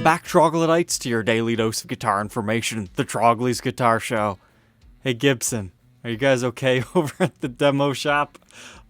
back, troglodytes, to your daily dose of guitar information, the Trogly's Guitar Show. Hey Gibson, are you guys okay over at the demo shop?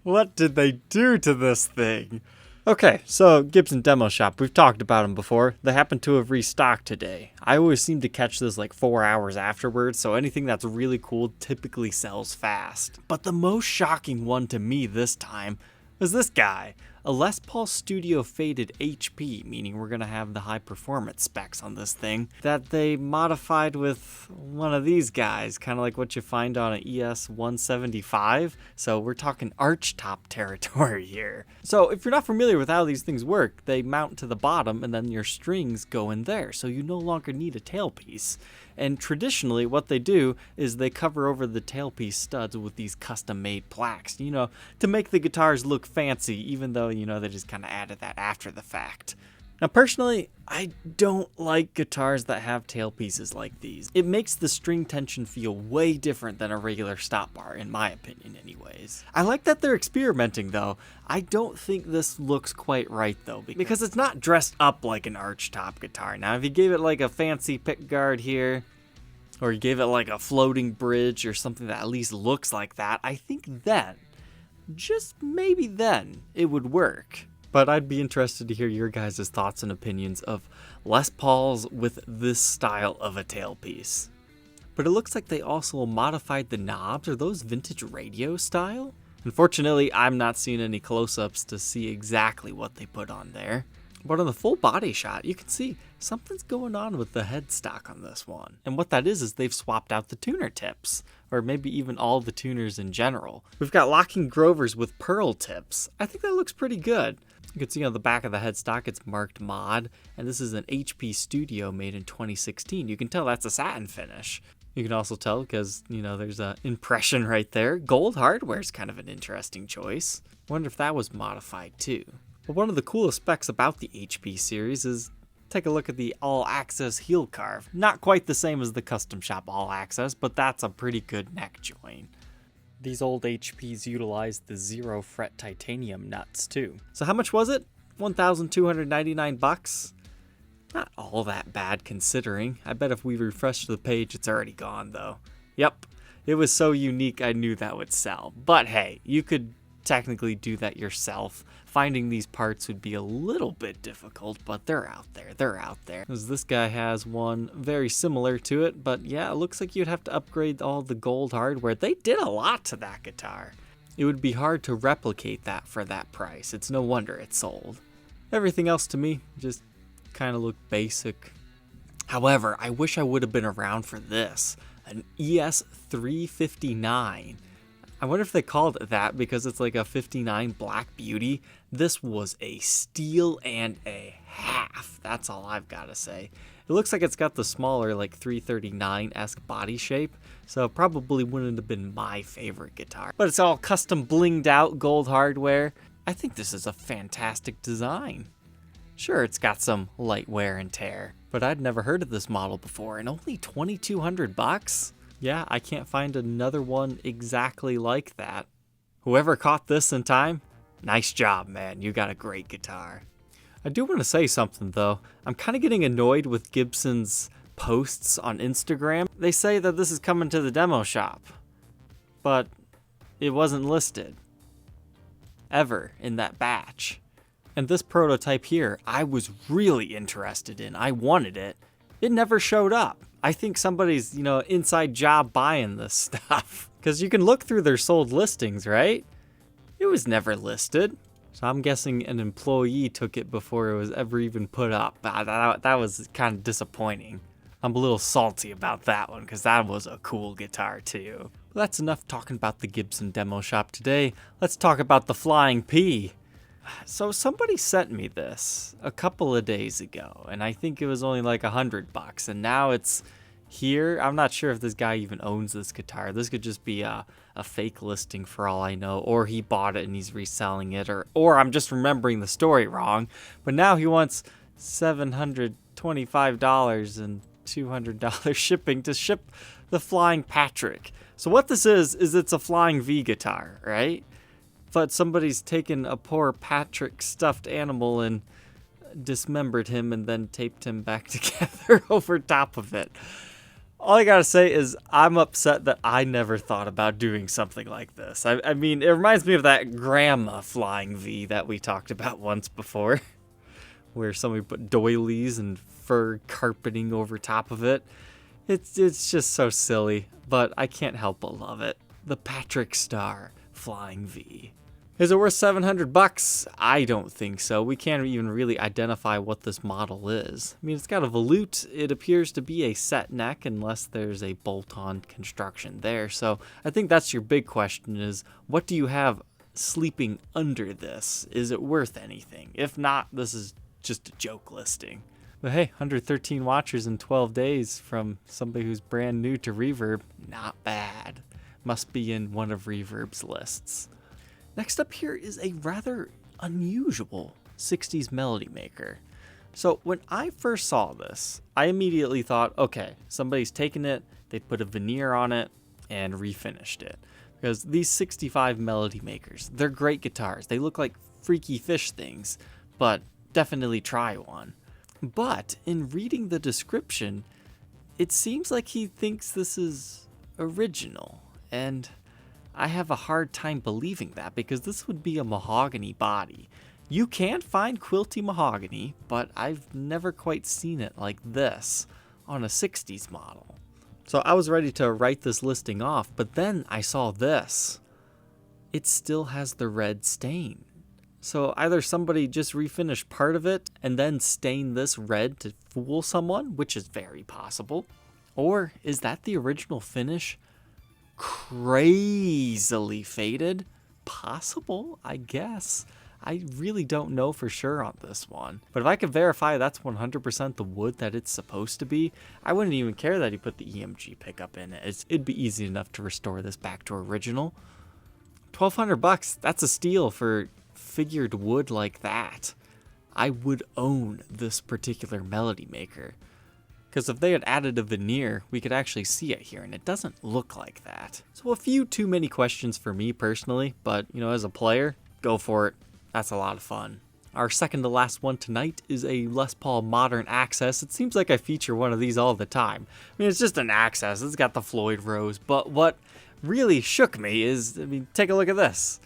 What did they do to this thing? Okay, so Gibson Demo Shop, we've talked about them before. They happen to have restocked today. I always seem to catch this like 4 hours afterwards, so anything that's really cool typically sells fast. But the most shocking one to me this time was this guy. A Les Paul Studio Faded HP, meaning we're going to have the high performance specs on this thing, that they modified with one of these guys, kind of like what you find on an ES-175. So we're talking archtop territory here. So if you're not familiar with how these things work, they mount to the bottom and then your strings go in there, so you no longer need a tailpiece. And traditionally, what they do is they cover over the tailpiece studs with these custom-made plaques, you know, to make the guitars look fancy, even though, you know, they just kind of added that after the fact. Now, personally, I don't like guitars that have tailpieces like these. It makes the string tension feel way different than a regular stop bar, in my opinion anyways. I like that they're experimenting, though. I don't think this looks quite right, though, because it's not dressed up like an archtop guitar. Now, if you gave it like a fancy pickguard here, or you gave it like a floating bridge or something that at least looks like that, I think then, just maybe then, it would work. But I'd be interested to hear your guys' thoughts and opinions of Les Pauls with this style of a tailpiece. But it looks like they also modified the knobs. Are those vintage radio style? Unfortunately, I'm not seeing any close-ups to see exactly what they put on there. But on the full body shot, you can see something's going on with the headstock on this one. And what that is they've swapped out the tuner tips, or maybe even all the tuners in general. We've got locking Grovers with pearl tips. I think that looks pretty good. You can see on the back of the headstock it's marked mod, and this is an HP Studio made in 2016. You can tell that's a satin finish. You can also tell because, you know, there's an impression right there. Gold hardware is kind of an interesting choice. Wonder if that was modified too. But one of the coolest specs about the HP series is take a look at the All Axcess heel carve. Not quite the same as the Custom Shop All Axcess, but that's a pretty good neck joint. These old HPs utilized the 0 fret titanium nuts too. So how much was it? $1,299 Not all that bad considering. I bet if we refresh the page, it's already gone though. Yep, it was so unique I knew that would sell. But hey, you could technically do that yourself. Finding these parts would be a little bit difficult, but they're out there. As this guy has one very similar to it, but yeah, it looks like you'd have to upgrade all the gold hardware. They did a lot to that guitar. It would be hard to replicate that for that price. It's no wonder it sold. Everything else to me just kind of looked basic. However, I wish I would have been around for this, an ES-359. I wonder if they called it that because it's like a 59 Black Beauty. This was a steal and a half. That's all I've got to say. It looks like it's got the smaller, like 339-esque body shape, so it probably wouldn't have been my favorite guitar. But it's all custom blinged out gold hardware. I think this is a fantastic design. Sure, it's got some light wear and tear, but I'd never heard of this model before, and only $2,200? Yeah, I can't find another one exactly like that. Whoever caught this in time, nice job, man. You got a great guitar. I do want to say something, though. I'm kind of getting annoyed with Gibson's posts on Instagram. They say that this is coming to the demo shop, but it wasn't listed ever in that batch. And this prototype here, I was really interested in. I wanted it. It never showed up. I think somebody's, you know, inside job buying this stuff. Because you can look through their sold listings, right? It was never listed. So I'm guessing an employee took it before it was ever even put up. That was kind of disappointing. I'm a little salty about that one because that was a cool guitar too. But that's enough talking about the Gibson Demo Shop today. Let's talk about the Flying P. So somebody sent me this a couple of days ago, and I think it was only like $100, and now it's here. I'm not sure if this guy even owns this guitar. This could just be a fake listing for all I know, or he bought it and he's reselling it, or I'm just remembering the story wrong. But now he wants $725 and $200 shipping to ship the Flying Patrick. So what this is it's a Flying V guitar, right? But somebody's taken a poor Patrick stuffed animal and dismembered him and then taped him back together over top of it. All I gotta say is I'm upset that I never thought about doing something like this. I mean, it reminds me of that grandma flying V that we talked about once before, where somebody put doilies and fur carpeting over top of it. It's just so silly, but I can't help but love it. The Patrick Star flying V. Is it worth $700? I don't think so. We can't even really identify what this model is. I mean, it's got a volute. It appears to be a set neck unless there's a bolt-on construction there. So I think that's your big question is, what do you have sleeping under this? Is it worth anything? If not, this is just a joke listing. But hey, 113 watchers in 12 days from somebody who's brand new to Reverb. Not bad. Must be in one of Reverb's lists. Next up here is a rather unusual 60s melody maker. So when I first saw this, I immediately thought, okay, somebody's taken it, they put a veneer on it, and refinished it. Because these 65 melody makers, they're great guitars. They look like freaky fish things, but definitely try one. But in reading the description, it seems like he thinks this is original, and I have a hard time believing that because this would be a mahogany body. You can find quilty mahogany, but I've never quite seen it like this on a 60s model. So I was ready to write this listing off, but then I saw this. It still has the red stain. So either somebody just refinished part of it and then stained this red to fool someone, which is very possible. Or is that the original finish? Crazily faded? Possible, I guess. I really don't know for sure on this one. But if I could verify that's 100% the wood that it's supposed to be, I wouldn't even care that he put the EMG pickup in it. It'd be easy enough to restore this back to original. $1,200, that's a steal for figured wood like that. I would own this particular melody maker. Because if they had added a veneer, we could actually see it here, and it doesn't look like that. So a few too many questions for me personally, but as a player, go for it. That's a lot of fun. Our second to last one tonight is a Les Paul Modern Axcess. It seems like I feature one of these all the time. I mean, it's just an Axcess. It's got the Floyd Rose, but what really shook me is, take a look at this.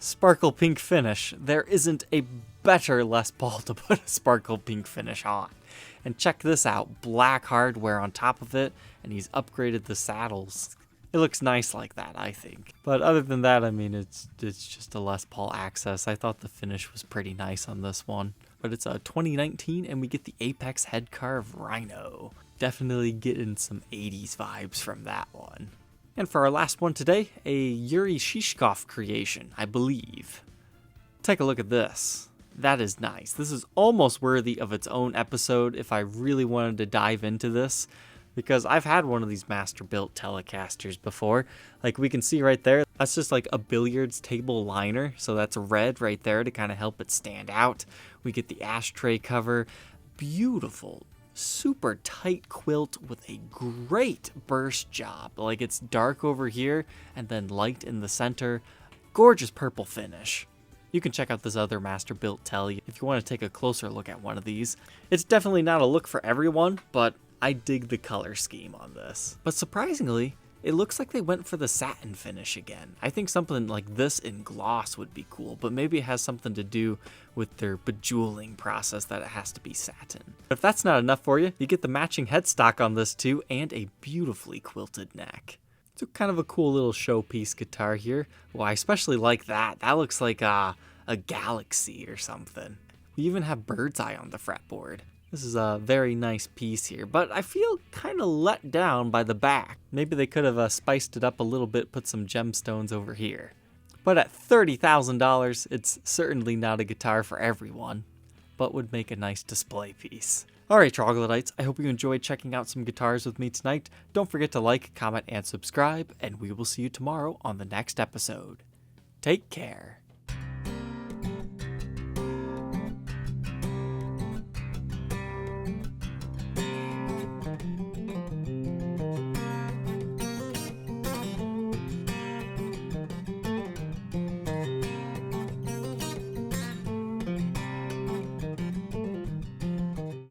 Sparkle pink finish. There isn't a better Les Paul to put a sparkle pink finish on. And check this out, black hardware on top of it, and he's upgraded the saddles. It looks nice like that, I think. But other than that, it's just a Les Paul Axcess. I thought the finish was pretty nice on this one. But it's a 2019, and we get the Apex head carve Rhino. Definitely getting some 80s vibes from that one. And for our last one today, a Yuri Shishkov creation, I believe. Take a look at this. That is nice. This is almost worthy of its own episode if I really wanted to dive into this, because I've had one of these Masterbuilt Telecasters before. Like we can see right there, that's just like a billiards table liner, so that's red right there to kind of help it stand out. We get the ashtray cover, beautiful, super tight quilt with a great burst job. Like it's dark over here and then light in the center. Gorgeous purple finish. You can check out this other Masterbuilt Tele if you want to take a closer look at one of these. It's definitely not a look for everyone, but I dig the color scheme on this. But surprisingly, it looks like they went for the satin finish again. I think something like this in gloss would be cool, but maybe it has something to do with their bejeweling process that it has to be satin. But if that's not enough for you, you get the matching headstock on this too, and a beautifully quilted neck. It's kind of a cool little showpiece guitar here. Well, I especially like that. That looks like a galaxy or something. We even have bird's eye on the fretboard. This is a very nice piece here, but I feel kind of let down by the back. Maybe they could have spiced it up a little bit, put some gemstones over here. But at $30,000, it's certainly not a guitar for everyone, but would make a nice display piece. Alright Troglodytes, I hope you enjoyed checking out some guitars with me tonight. Don't forget to like, comment, and subscribe, and we will see you tomorrow on the next episode. Take care.